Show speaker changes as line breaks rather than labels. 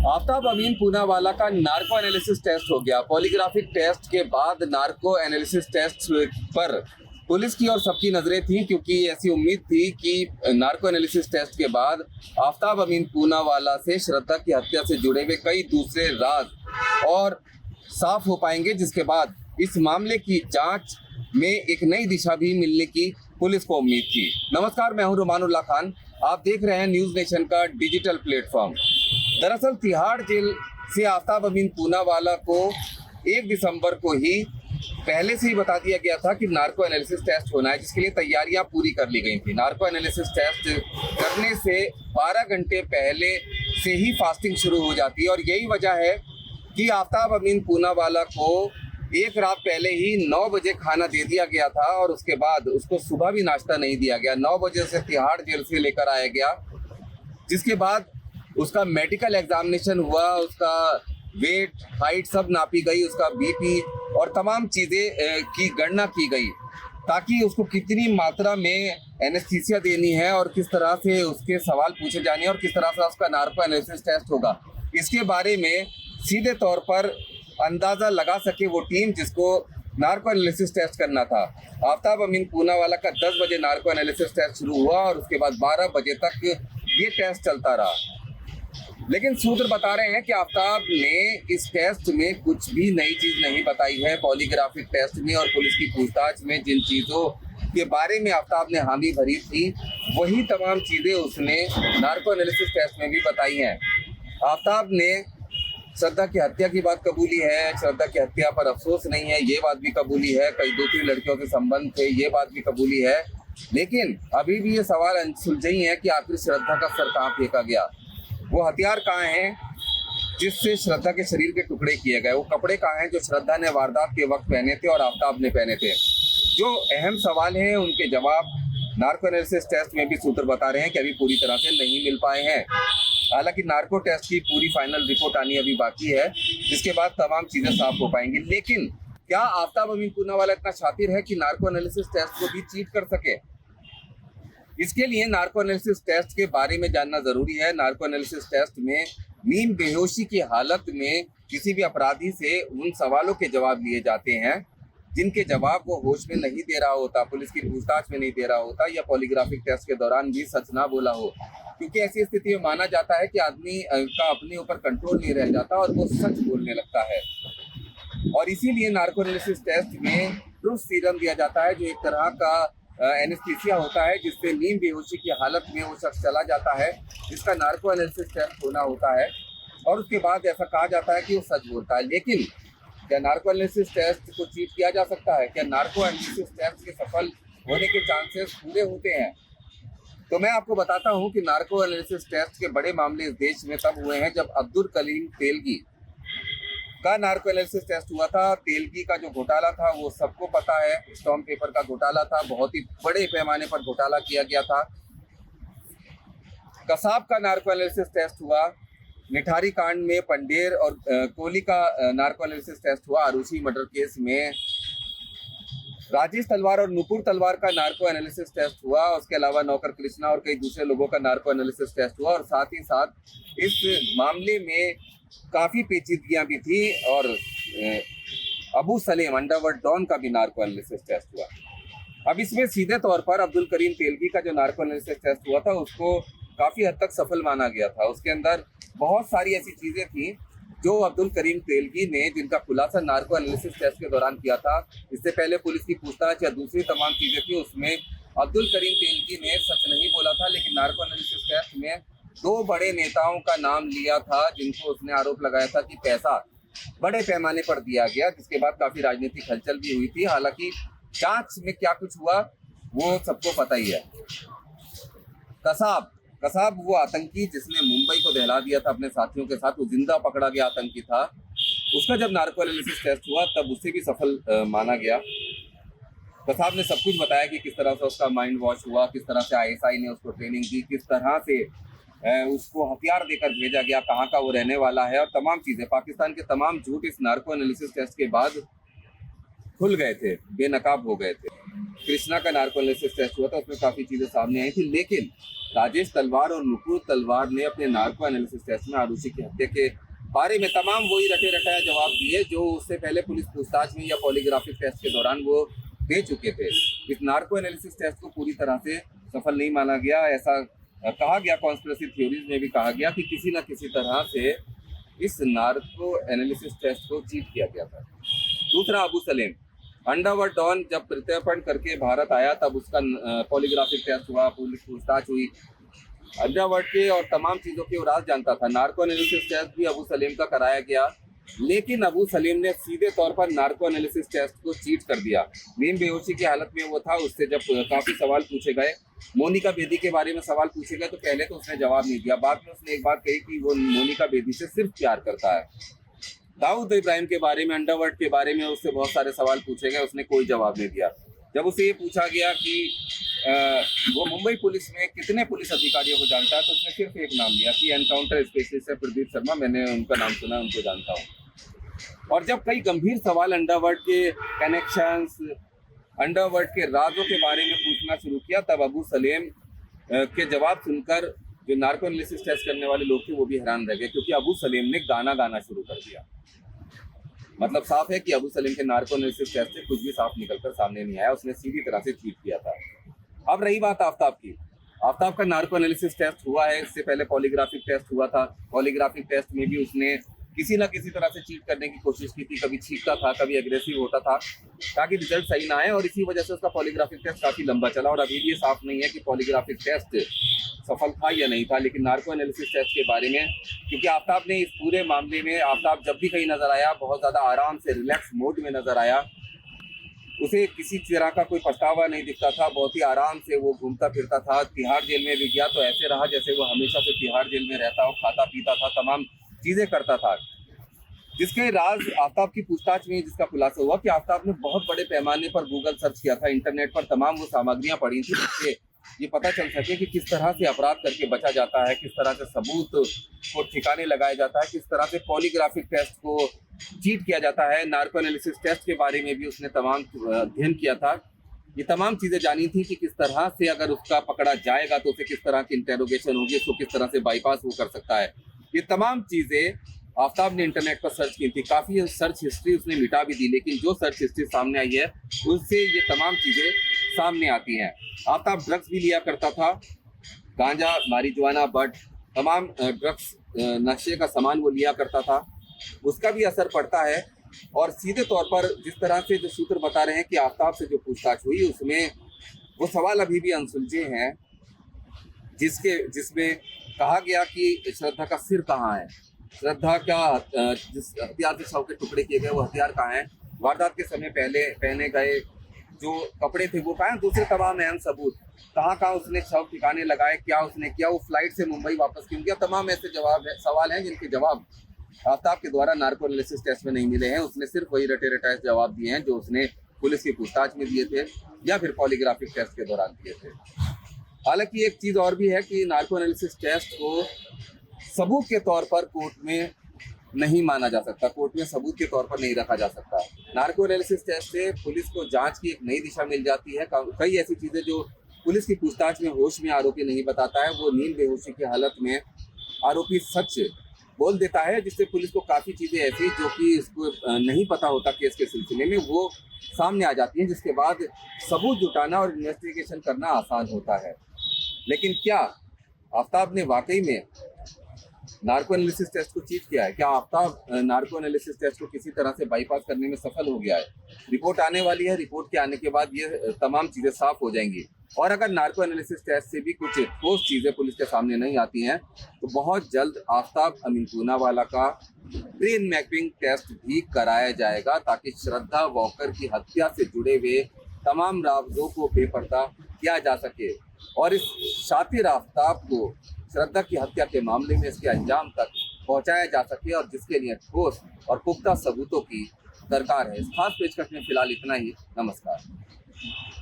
आफ्ताब अमीन पूनावाला का narco analysis test हो गया। पॉलीग्राफिक टेस्ट के बाद नार्को एनालिसिस टेस्ट पर पुलिस की और सबकी नजरें थी, क्योंकि ऐसी उम्मीद थी कि नार्को एनालिसिस टेस्ट के बाद आफ्ताब अमीन पूनावाला से श्रद्धा की हत्या से जुड़े हुए कई दूसरे राज और साफ हो पाएंगे, जिसके बाद इस मामले की जांच में एक नई दिशा भी मिलने की पुलिस को उम्मीद थी। नमस्कार, मैं हूं रुमानुल्लाह खान। आप देख रहे हैं न्यूज नेशन का डिजिटल प्लेटफॉर्म। दरअसल तिहाड़ जेल से आफ्ताब अमीन पूनावाला को 1 दिसंबर को ही पहले से ही बता दिया गया था कि नार्को एनालिसिस टेस्ट होना है, जिसके लिए तैयारियां पूरी कर ली गई थी। नार्को एनालिसिस टेस्ट करने से 12 घंटे पहले से ही फास्टिंग शुरू हो जाती है, और यही वजह है कि आफ्ताब अमीन पूनावाला को एक रात पहले ही 9 बजे खाना दे दिया गया था, और उसके बाद उसको सुबह भी नाश्ता नहीं दिया गया। 9 बजे से तिहाड़ जेल से लेकर आया गया, जिसके बाद उसका मेडिकल एग्जामिनेशन हुआ, उसका वेट हाइट सब नापी गई, उसका बीपी और तमाम चीज़ें की गणना की गई, ताकि उसको कितनी मात्रा में एनेस्थीसिया देनी है और किस तरह से उसके सवाल पूछे जाने हैं और किस तरह से उसका नार्को एनालिसिस टेस्ट होगा, इसके बारे में सीधे तौर पर अंदाज़ा लगा सके वो टीम जिसको नार्को एनालिसिस टेस्ट करना था। आफ्ताब अमीन पूनावाला का 10 बजे नार्को एनालिसिस टेस्ट शुरू हुआ और उसके बाद 12 बजे तक ये टेस्ट चलता रहा। लेकिन सूत्र बता रहे हैं कि आफ्ताब ने इस टेस्ट में कुछ भी नई चीज़ नहीं बताई है। पॉलीग्राफिक टेस्ट में और पुलिस की पूछताछ में जिन चीज़ों के बारे में आफ्ताब ने हामी भरी थी, वही तमाम चीज़ें उसने नार्को एनालिसिस टेस्ट में भी बताई हैं। आफ्ताब ने श्रद्धा की हत्या की बात कबूली है, श्रद्धा की हत्या पर अफसोस नहीं है, ये बात भी कबूली है। कई 2-3 लड़कियों के संबंध थे, ये बात भी कबूली है। लेकिन अभी भी ये सवाल सुलझे ही है कि आखिर श्रद्धा का सर कहाँ फेंका गया, वो हथियार कहाँ हैं जिससे श्रद्धा के शरीर के टुकड़े किए गए, वो कपड़े कहाँ हैं जो श्रद्धा ने वारदात के वक्त पहने थे और आफ्ताब ने पहने थे। जो अहम सवाल हैं उनके जवाब नार्को एनालिसिस टेस्ट में भी सूत्र बता रहे हैं कि अभी पूरी तरह से नहीं मिल पाए हैं। हालांकि नार्को टेस्ट की पूरी फाइनल रिपोर्ट आनी अभी बाकी है, जिसके बाद तमाम चीजें साफ हो पाएंगी। लेकिन क्या आफ्ताब अमीन पूनावाला इतना शातिर है कि नार्को एनालिसिस टेस्ट को भी चीट कर सके? इसके लिए नार्को एनालिसिस टेस्ट के बारे में जानना जरूरी है। नार्को एनालिसिस टेस्ट में नींद बेहोशी की हालत में किसी भी अपराधी से उन सवालों के जवाब लिए जाते हैं जिनके जवाब वो होश में नहीं दे रहा होता, पुलिस की पूछताछ में नहीं दे रहा होता, या पॉलीग्राफिक टेस्ट के दौरान भी सच ना बोला हो, क्योंकि ऐसी स्थिति में माना जाता है कि आदमी का अपने ऊपर कंट्रोल नहीं रह जाता और वो सच बोलने लगता है। और इसीलिए नार्को एनालिसिस टेस्ट में ट्रूथ सीरम दिया जाता है, जो एक तरह का एनेस्थीसिया होता है, जिससे नींद बेहोशी की हालत में वो शख्स चला जाता है, जिसका नार्को एनालिसिस टेस्ट होना होता है, और उसके बाद ऐसा कहा जाता है कि वो सच बोलता है। लेकिन क्या नार्को एनालिसिस टेस्ट को चीट किया जा सकता है? क्या नार्को एनालिसिस टेस्ट के सफल होने के चांसेस पूरे होते हैं? तो मैं आपको बताता हूं कि नार्को एनालिसिस टेस्ट के बड़े मामले इस देश में तब हुए हैं जब अब्दुल करीम तेलगी का नार्को एनालिसिस टेस्ट हुआ था। तेलगी का जो घोटाला था वो सबको पता है, स्टॉम्प पेपर का घोटाला था, बहुत ही बड़े पैमाने पर घोटाला किया गया था। कसाब का नार्को एनालिसिस टेस्ट हुआ, निठारी कांड में पंडेर और कोहली का नार्को एनालिसिस टेस्ट हुआ, आरुषि मर्डर केस में राजेश तलवार और नुपुर तलवार का नार्को एनालिसिस टेस्ट हुआ, उसके अलावा नौकर कृष्णा और कई दूसरे लोगों का नार्को एनालिसिस टेस्ट हुआ, और साथ ही साथ इस मामले में काफ़ी पेचीदगियां भी थी, और अबू सलेम अंडरवर्ल्ड डॉन का भी नार्को एनालिसिस टेस्ट हुआ। अब इसमें सीधे तौर पर अब्दुल करीम तेलगी का जो नार्को एनालिसिस टेस्ट हुआ था उसको काफ़ी हद तक सफल माना गया था। उसके अंदर बहुत सारी ऐसी चीज़ें थी जो अब्दुल करीम तेलगी ने, जिनका खुलासा नार्को एनालिसिस टेस्ट के दौरान किया था। इससे पहले पुलिस की पूछताछ या दूसरी तमाम चीज़ें थी, उसमें अब्दुल करीम तेलगी ने सच नहीं बोला था, लेकिन नार्को एनालिसिस टेस्ट में 2 बड़े नेताओं का नाम लिया था जिनको उसने आरोप लगाया था कि पैसा बड़े पैमाने पर दिया गया, जिसके बाद काफ़ी राजनीतिक हलचल भी हुई थी। हालांकि जांच में क्या कुछ हुआ वो सबको पता ही है। कसाब वो आतंकी जिसने मुंबई को दहला दिया था अपने साथियों के साथ, वो जिंदा पकड़ा गया आतंकी था। उसका जब नार्को एनालिसिस टेस्ट हुआ तब उसे भी सफल माना गया। कसाब ने सब कुछ बताया कि किस तरह से उसका माइंड वॉश हुआ, किस तरह से आईएसआई ने उसको ट्रेनिंग दी, किस तरह से उसको हथियार देकर भेजा गया, कहाँ का वो रहने वाला है, और तमाम चीज़ें। पाकिस्तान के तमाम झूठ इस नार्को एनालिसिस टेस्ट के बाद खुल गए थे, बेनकाब हो गए थे। कृष्णा का नार्को एनालिसिस टेस्ट हुआ था, उसमें काफी चीजें सामने आई थी, लेकिन राजेश तलवार और नुपुर तलवार ने अपने नार्को एनालिसिस टेस्ट में आरुषि की हत्या के बारे में तमाम वही रटे रटाया जवाब दिए जो उससे पहले पुलिस पूछताछ में या पॉलीग्राफिक टेस्ट के दौरान वो दे चुके थे। इस नार्को एनालिसिस टेस्ट को पूरी तरह से सफल नहीं माना गया, ऐसा कहा गया, कॉन्स्पिरेसी थ्योरीज में भी कहा गया कि किसी न किसी तरह से इस नार्को एनालिसिस टेस्ट को चीट किया गया था। दूसरा, अबू सलेम अंडरवर्ल्ड डॉन जब प्रत्यर्पण करके भारत आया तब उसका पॉलीग्राफिक टेस्ट हुआ, पुलिस पूछताछ हुई, अंडरवर्ल्ड के और तमाम चीज़ों के वो राज जानता था। नार्को एनालिसिस टेस्ट भी अबू सलीम का कराया गया, लेकिन अबू सलीम ने सीधे तौर पर नार्को एनालिसिस टेस्ट को चीट कर दिया। नींद बेहोशी की हालत में वो था, उससे जब काफ़ी सवाल पूछे गए, मोनिका बेदी के बारे में सवाल पूछे गए तो पहले तो उसने जवाब नहीं दिया, बाद में उसने एक बात कही कि वो मोनिका बेदी से सिर्फ प्यार करता है। दाऊद इब्राहिम के बारे में, अंडरवर्ल्ड के बारे में उससे बहुत सारे सवाल पूछे गए, उसने कोई जवाब नहीं दिया। जब उसे ये पूछा गया कि वो मुंबई पुलिस में कितने पुलिस अधिकारियों को जानता है तो उसने सिर्फ एक नाम लिया कि एनकाउंटर स्पेशलिस्ट है प्रदीप शर्मा, मैंने उनका नाम सुना, उनको जानता हूँ। और जब कई गंभीर सवाल अंडरवर्ल्ड के कनेक्शंस, अंडरवर्ल्ड के राजों के बारे में पूछना शुरू किया, तब अबू सलेम के जवाब सुनकर जो नार्को एनालिसिस टेस्ट करने वाले लोग थे वो भी हैरान रह गए, क्योंकि अबू सलेम ने गाना गाना शुरू कर दिया। मतलब साफ है कि अबू सलीम के नार्को एनालिसिस टेस्ट से कुछ भी साफ निकलकर सामने नहीं आया, उसने सीधी तरह से चीट किया था। अब रही बात आफ्ताब की, आफ्ताब का नार्को एनालिसिस टेस्ट हुआ है, इससे पहले पॉलीग्राफिक टेस्ट हुआ था। पॉलीग्राफिक टेस्ट में भी उसने किसी न किसी तरह से चीट करने की कोशिश की थी, कभी छींकता था, कभी एग्रेसिव होता था ताकि रिजल्ट सही ना आए, और इसी वजह से उसका पॉलीग्राफिक टेस्ट काफी लंबा चला और अभी भी ये साफ नहीं है कि पॉलीग्राफिक टेस्ट सफल था या नहीं था। लेकिन नार्को एनालिसिस टेस्ट के बारे में, क्योंकि आफ्ताब ने इस पूरे मामले में, आफ्ताब जब भी कहीं नजर आया बहुत ज्यादा आराम से रिलैक्स मोड में नजर आया, उसे किसी तरह का कोई पछतावा नहीं दिखता था, बहुत ही आराम से वो घूमता फिरता था। तिहाड़ जेल में भी गया तो ऐसे रहा जैसे वो हमेशा से तिहाड़ जेल में रहता हो, खाता पीता था, तमाम चीजें करता था। जिसके राज आफ्ताब की पूछताछ में जिसका खुलासा हुआ कि आफ्ताब ने बहुत बड़े पैमाने पर गूगल सर्च किया था, इंटरनेट पर तमाम वो सामग्रियां पड़ी थी जिससे ये पता चल सके कि किस तरह से अपराध करके बचा जाता है, किस तरह से सबूत को ठिकाने लगाया जाता है, किस तरह से पॉलीग्राफिक टेस्ट को चीट किया जाता है। नार्को एनालिसिस टेस्ट के बारे में भी उसने तमाम अध्ययन किया था। ये तमाम चीजें जानी थी कि किस तरह से अगर उसका पकड़ा जाएगा तो उसे किस तरह की इंटेरोगेशन होगी, उसको किस तरह से बाईपास वो कर सकता है। ये तमाम चीजें आफ्ताब ने इंटरनेट पर सर्च की थी, काफ़ी सर्च हिस्ट्री उसने मिटा भी दी, लेकिन जो सर्च हिस्ट्री सामने आई है उससे ये तमाम चीज़ें सामने आती हैं। आफ्ताब ड्रग्स भी लिया करता था, गांजा, मारिजुआना, बट तमाम ड्रग्स, नशे का सामान वो लिया करता था, उसका भी असर पड़ता है। और सीधे तौर पर जिस तरह से जो सूत्र बता रहे हैं कि आफ्ताब से जो पूछताछ हुई उसमें वो सवाल अभी भी अनसुलझे हैं, जिसमें कहा गया कि श्रद्धा का सिर कहाँ है, श्रद्धा का जिस हथियार से शव के टुकड़े किए गए वो हथियार कहाँ हैं, वारदात के समय पहले पहने गए जो कपड़े थे वो कहाँ हैं, दूसरे तमाम अहम सबूत कहाँ उसने शव ठिकाने लगाए, क्या उसने किया, वो फ्लाइट से मुंबई वापस क्यों गया, तमाम ऐसे सवाल हैं जिनके जवाब आफ्ताब के द्वारा नार्को एनालिसिस टेस्ट में नहीं मिले हैं। उसने सिर्फ वही रटे रटाए जवाब दिए हैं जो उसने पुलिस की पूछताछ में दिए थे या फिर पॉलीग्राफिक टेस्ट के दौरान दिए थे। हालांकि एक चीज़ और भी है कि नार्को एनालिसिस टेस्ट को सबूत के तौर पर कोर्ट में नहीं माना जा सकता, कोर्ट में सबूत के तौर पर नहीं रखा जा सकता। नार्को एनालिसिस टेस्ट से पुलिस को जांच की एक नई दिशा मिल जाती है। कई ऐसी चीज़ें जो पुलिस की पूछताछ में होश में आरोपी नहीं बताता है, वो नींद बेहोशी की हालत में आरोपी सच बोल देता है, जिससे पुलिस को काफ़ी चीज़ें ऐसी जो कि इसको नहीं पता होता केस के सिलसिले में वो सामने आ जाती हैं, जिसके बाद सबूत जुटाना और इन्वेस्टिगेशन करना आसान होता है। लेकिन क्या आफ्ताब ने वाकई में नार्को एनालिसिस टेस्ट को चीट किया है? क्या आफ्ताब नार्को एनालिसिस टेस्ट को किसी तरह से बाईपास करने में सफल हो गया है? रिपोर्ट आने वाली है, रिपोर्ट के आने के बाद ये तमाम चीज़ें साफ हो जाएंगी। और अगर नार्को एनालिसिस टेस्ट से भी कुछ ठोस चीज़ें पुलिस के सामने नहीं आती हैं तो बहुत जल्द आफ्ताब अमीन पूनावाला का ब्रेन मैपिंग टेस्ट भी कराया जाएगा, ताकि श्रद्धा वॉकर की हत्या से जुड़े हुए तमाम राज़ों को बेपर्दा किया जा सके और इस शातिर आफ्ताब को श्रद्धा की हत्या के मामले में इसके अंजाम तक पहुंचाया जा सके, और जिसके लिए ठोस और पुख्ता सबूतों की दरकार है। इस खास पेशकश में फिलहाल इतना ही। नमस्कार।